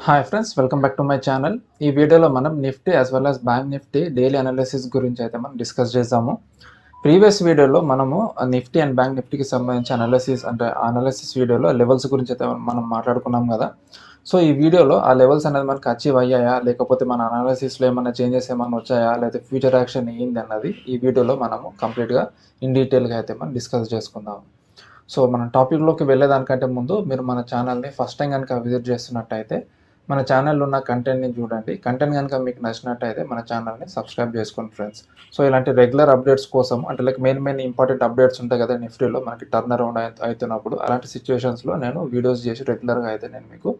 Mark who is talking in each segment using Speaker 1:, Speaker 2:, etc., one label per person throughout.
Speaker 1: Hi friends, welcome back to my channel. ఈ వీడియోలో మనం Nifty as well as bank Nifty daily analysis గురించి అయితే మనం డిస్కస్ చేద్దాము. ప్రీవియస్ వీడియోలో మనము నిఫ్టీ అండ్ బ్యాంక్ నిఫ్టీకి సంబంధించి అనాలిసిస్ వీడియోలో లెవెల్స్ గురించి అయితే మనం మాట్లాడుకున్నాం కదా. సో ఈ వీడియోలో ఆ లెవెల్స్ అనేది మనకి అచీవ్ అయ్యాయా, లేకపోతే మన అనాలిసిస్లో ఏమైనా చేంజెస్ ఏమైనా వచ్చాయా, లేకపోతే ఫ్యూచర్ యాక్షన్ ఏంది అన్నది ఈ వీడియోలో మనము కంప్లీట్గా ఇన్ డీటెయిల్గా అయితే మనం డిస్కస్ చేసుకుందాం. సో మన టాపిక్లోకి వెళ్ళేదానికంటే ముందు మీరు మన ఛానల్ని ఫస్ట్ టైం కనుక విజిట్ చేస్తున్నట్టయితే మన ఛానల్లో ఉన్న కంటెంట్ని చూడండి. కంటెంట్ కనుక మీకు నచ్చినట్టయితే మన ఛానల్ని సబ్స్క్రైబ్ చేసుకోండి ఫ్రెండ్స్. సో ఇలాంటి రెగ్యులర్ అప్డేట్స్ కోసం అంటే లైక్ మెయిన్ ఇంపార్టెంట్ అప్డేట్స్ ఉంటాయి కదా నిఫ్టీలో మనకి టర్న్ అరౌండ్ అవుతున్నప్పుడు, అలాంటి సిచ్యువేషన్స్లో నేను వీడియోస్ చేసి రెగ్యులర్గా అయితే నేను మీకు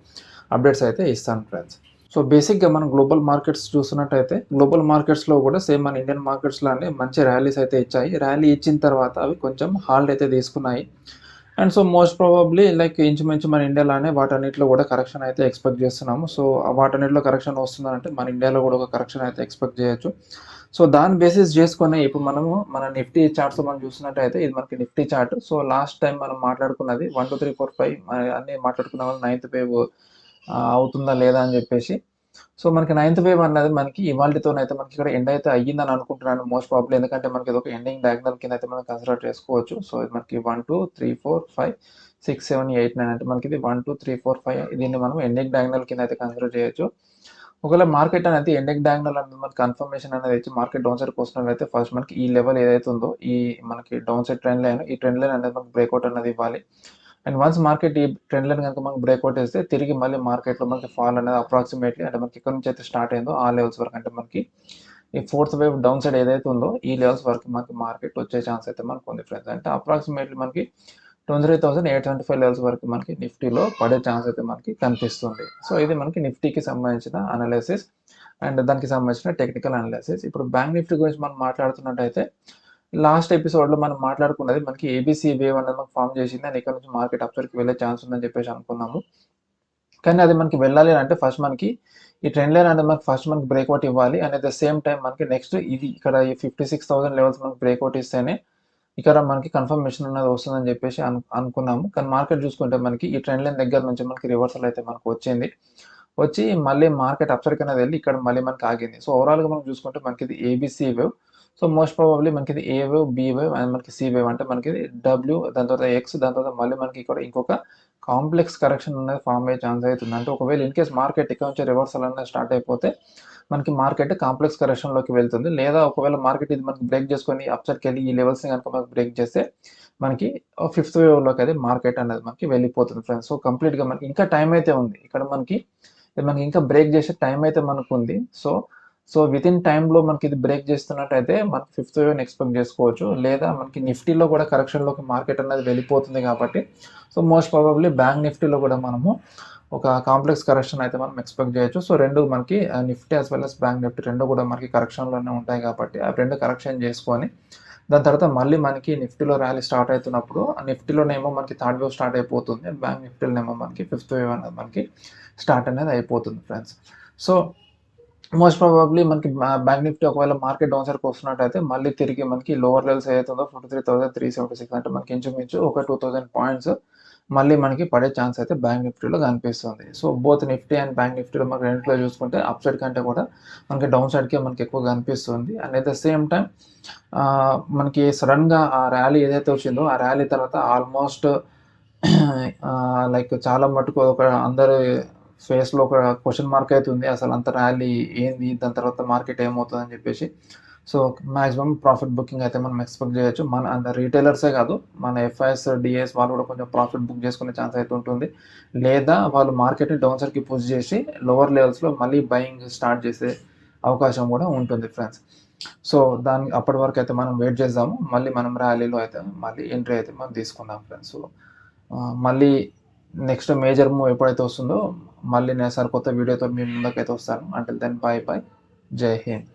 Speaker 1: అప్డేట్స్ అయితే ఇస్తాను ఫ్రెండ్స్. సో బేసిక్గా మనం గ్లోబల్ మార్కెట్స్ చూస్తున్నట్టయితే గ్లోబల్ మార్కెట్స్లో కూడా సేమ్ మన ఇండియన్ మార్కెట్స్లోనే మంచి ర్యాలీస్ అయితే ఇచ్చాయి. ర్యాలీ ఇచ్చిన తర్వాత అవి కొంచెం హాల్ట్ అయితే తీసుకున్నాయి. And so most probably like ఇంచుమించు మన ఇండియాలోనే వాటన్నిటిలో కూడా కరెక్షన్ అయితే ఎక్స్పెక్ట్ చేస్తున్నాము. సో వాటన్నిటిలో కరెక్షన్ వస్తుందంటే మన ఇండియాలో కూడా ఒక కరెక్షన్ అయితే ఎక్స్పెక్ట్ చేయొచ్చు. సో దాని బేసిస్ చేసుకొని ఇప్పుడు మనము మన నిఫ్టీ చార్ట్స్ మనం చూసినట్టయితే ఇది మనకి Nifty chart. So last time మనం మాట్లాడుకున్నది 1 2 3 4 5 అన్ని మాట్లాడుకున్న వాళ్ళు 9th వేవ్ అవుతుందా లేదా అని చెప్పేసి. సో మనకి 9th వేవ్ అన్నది మనకి ఇవాళతోనైతే మనకి ఇక్కడ ఎండ్ అయితే అయ్యిందని అనుకుంటున్నాను మోస్ట్ ప్రాబబ్లీ. ఎందుకంటే మనకి ఇది ఒక ఎండింగ్ డయాగ్నల్ కింద అయితే మనం కన్సిడర్ చేసుకోవచ్చు. సో ఇది మనకి 1 2 3 4 5 6 7 8 9 అంటే మనకి ఇది 1 2 3 4 5 దీన్ని మనం ఎండింగ్ డయాగ్నల్ కింద అయితే కన్సిడర్ చేయొచ్చు. ఒకవేళ మార్కెట్ అనేది ఎండింగ్ డయాగ్నల్ అనేది మనకి కన్ఫర్మేషన్ అనేది వచ్చి మార్కెట్ డౌన్ సైడ్ వస్తున్నట్లయితే ఫస్ట్ మనకి ఈ లెవెల్ ఏదైతే ఉందో ఈ మనకి డౌన్ సైడ్ ట్రెండ్ లైన్, ఈ ట్రెండ్ లైన్ అనేది మనకి బ్రేక్అవుట్ అనేది ఇవ్వాలి. అండ్ వన్స్ మార్కెట్ ఈ ట్రెండ్ లైన్ కనుక మనకి బ్రేక్అవుట్ చేస్తే తిరిగి మళ్ళీ మార్కెట్లో మనకి ఫాల్ అనేది అప్రాక్సిమేట్లీ అంటే మనకి ఇక్కడ నుంచి అయితే స్టార్ట్ అయిందో ఆ లెవెల్స్ వరకు అంటే మనకి ఈ 4th వేవ్ డౌన్ సైడ్ ఏదైతే ఉందో ఈ లెవెల్స్ వరకు మనకి మార్కెట్ వచ్చే ఛాన్స్ అయితే మనకు ఉంది ఫ్రెండ్స్. అంటే అప్రాక్సిమేట్లీ మనకి 23,875 లెవెల్స్ వరకు మనకి నిఫ్టీలో పడే ఛాన్స్ అయితే మనకి కనిపిస్తుంది. సో ఇది మనకి నిఫ్టీకి సంబంధించిన అనాలిసిస్ అండ్ దానికి సంబంధించిన టెక్నికల్ అనాలిసిస్. ఇప్పుడు బ్యాంక్ నిఫ్టీ గురించి మనం మాట్లాడుతున్నట్టయితే లాస్ట్ ఎపిసోడ్లో మనం మాట్లాడుకున్నది మనకి ఏబీసీ వేవ్ అనేది మనకు ఫామ్ చేసింది అండ్ ఇక్కడ నుంచి మార్కెట్ అప్సైడ్కి వెళ్ళే ఛాన్స్ ఉందని చెప్పేసి అనుకున్నాము. కానీ అది మనకి వెళ్ళాలి అంటే ఫస్ట్ మనకి ఈ ట్రెండ్ లైన్ అనేది మనకి ఫస్ట్ మనకి బ్రేక్అవుట్ ఇవ్వాలి. And at the same time మనకి నెక్స్ట్ ఇది ఇక్కడ ఈ 56,000 లెవెల్స్ మనకి బ్రేక్అవుట్ ఇస్తేనే ఇక్కడ మనకి కన్ఫర్మేషన్ అనేది వస్తుందని చెప్పేసి అనుకున్నాము. కానీ మార్కెట్ చూసుకుంటే మనకి ఈ ట్రెండ్ లైన్ దగ్గర నుంచి మనకి రివర్సల్ అయితే మనకు వచ్చింది. వచ్చి మళ్ళీ మార్కెట్ అప్సైడ్కి అనేది వెళ్ళి ఇక్కడ మళ్ళీ మనకి ఆగింది. సో ఓవరాల్గా మనం చూసుకుంటే మనకి ఇది ABC wave. So most probably మనకి ఇది ఏ వేవ్, బి వేవ్ అండ్ మనకి సి వేవ్ అంటే మనకి డబ్ల్యూ, దాని తర్వాత ఎక్స్, దాని తర్వాత మళ్ళీ మనకి ఇక్కడ ఇంకొక కాంప్లెక్స్ కరెక్షన్ అనేది ఫామ్ అయ్యే ఛాన్స్ అవుతుంది. అంటే ఒకవేళ ఇన్ కేస్ మార్కెట్ ఇక్కడ నుంచి రివర్సల్ అనేది స్టార్ట్ అయిపోతే మనకి మార్కెట్ కాంప్లెక్స్ కరెక్షన్లోకి వెళ్తుంది. లేదా ఒకవేళ మార్కెట్ ఇది మనకి బ్రేక్ చేసుకొని అప్సైడ్కి వెళ్ళి ఈ లెవెల్స్ని కనుక మనకి బ్రేక్ చేస్తే మనకి 5th వేవ్లోకి అయితే మార్కెట్ అనేది మనకి వెళ్ళిపోతుంది ఫ్రెండ్స్. సో కంప్లీట్గా మనకి ఇంకా టైం అయితే ఉంది. ఇక్కడ మనకి ఇంకా బ్రేక్ చేసే టైం అయితే మనకు ఉంది. సో విత్ ఇన్ టైంలో మనకి ఇది బ్రేక్ చేస్తున్నట్టయితే మనకి 5th వేవ్ని ఎక్స్పెక్ట్ చేసుకోవచ్చు. లేదా మనకి నిఫ్టీలో కూడా కరెక్షన్లోకి మార్కెట్ అనేది వెళ్ళిపోతుంది కాబట్టి సో మోస్ట్ ప్రాబబ్లీ బ్యాంక్ నిఫ్టీలో కూడా మనము ఒక కాంప్లెక్స్ కరెక్షన్ అయితే మనం ఎక్స్పెక్ట్ చేయొచ్చు. సో రెండు మనకి Nifty as well as bank Nifty రెండు కూడా మనకి కరెక్షన్లోనే ఉంటాయి కాబట్టి ఆ రెండు కరెక్షన్ చేసుకొని దాని తర్వాత మళ్ళీ మనకి నిఫ్టీలో ర్యాలీ స్టార్ట్ అవుతున్నప్పుడు నిఫ్టీలోనేమో మనకి 3rd వేవ్ స్టార్ట్ అయిపోతుంది. బ్యాంక్ నిఫ్టీలోనేమో మనకి 5th వేవ్ అనేది మనకి స్టార్ట్ అనేది అయిపోతుంది ఫ్రెండ్స్. సో మోస్ట్ ప్రాబబ్లీ మనకి బ్యాంక్ నిఫ్టీ ఒకవేళ మార్కెట్ డౌన్ సైడ్కి వస్తున్నట్టయితే మళ్ళీ తిరిగి మనకి లోవర్ లెవెల్స్ ఏదైతుందో 53,376 అంటే మనకి ఇంచుమించు ఒక 2,000 పాయింట్స్ మళ్ళీ మనకి పడే ఛాన్స్ అయితే బ్యాంక్ నిఫ్టీలో కనిపిస్తుంది. So both Nifty and bank నిఫ్టీలో మనకి రెండింటిలో చూసుకుంటే అప్ సైడ్ కంటే కూడా మనకి డౌన్ సైడ్కే మనకి ఎక్కువ కనిపిస్తుంది. And at the same time మనకి సడన్గా ఆ ర్యాలీ ఏదైతే వచ్చిందో ఆ ర్యాలీ తర్వాత ఆల్మోస్ట్ లైక్ చాలా మటుకు ఒక అందరి ఫేస్లో ఒక క్వశ్చన్ మార్క్ అయితే ఉంది. అసలు అంత ర్యాలీ ఏంది, దాని తర్వాత మార్కెట్ ఏమవుతుంది అని చెప్పేసి. సో మాక్సిమం ప్రాఫిట్ బుకింగ్ అయితే మనం ఎక్స్పెక్ట్ చేయొచ్చు. మన అంత రీటైలర్సే కాదు, మన ఎఫ్ఐఎస్, డిఎస్ వాళ్ళు కూడా కొంచెం ప్రాఫిట్ బుక్ చేసుకునే ఛాన్స్ అయితే ఉంటుంది. లేదా వాళ్ళు మార్కెట్ని డౌన్ సైడ్కి పుష్ చేసి లోవర్ లెవెల్స్లో మళ్ళీ బయింగ్ స్టార్ట్ చేసే అవకాశం కూడా ఉంటుంది ఫ్రెండ్స్. సో అప్పటి వరకు అయితే మనం వెయిట్ చేద్దాము. మళ్ళీ మనం ర్యాలీలో అయితే మళ్ళీ ఎంట్రీ అయితే మనం తీసుకుందాం ఫ్రెండ్స్. సో మళ్ళీ నెక్స్ట్ మేజర్ మూవ్ ఎప్పుడైతే వస్తుందో మళ్ళీ నేను కొత్త వీడియోతో మీ ముందుకైతే వస్తాను. అంటిల్ దెన్ బై బై, జై హింద్.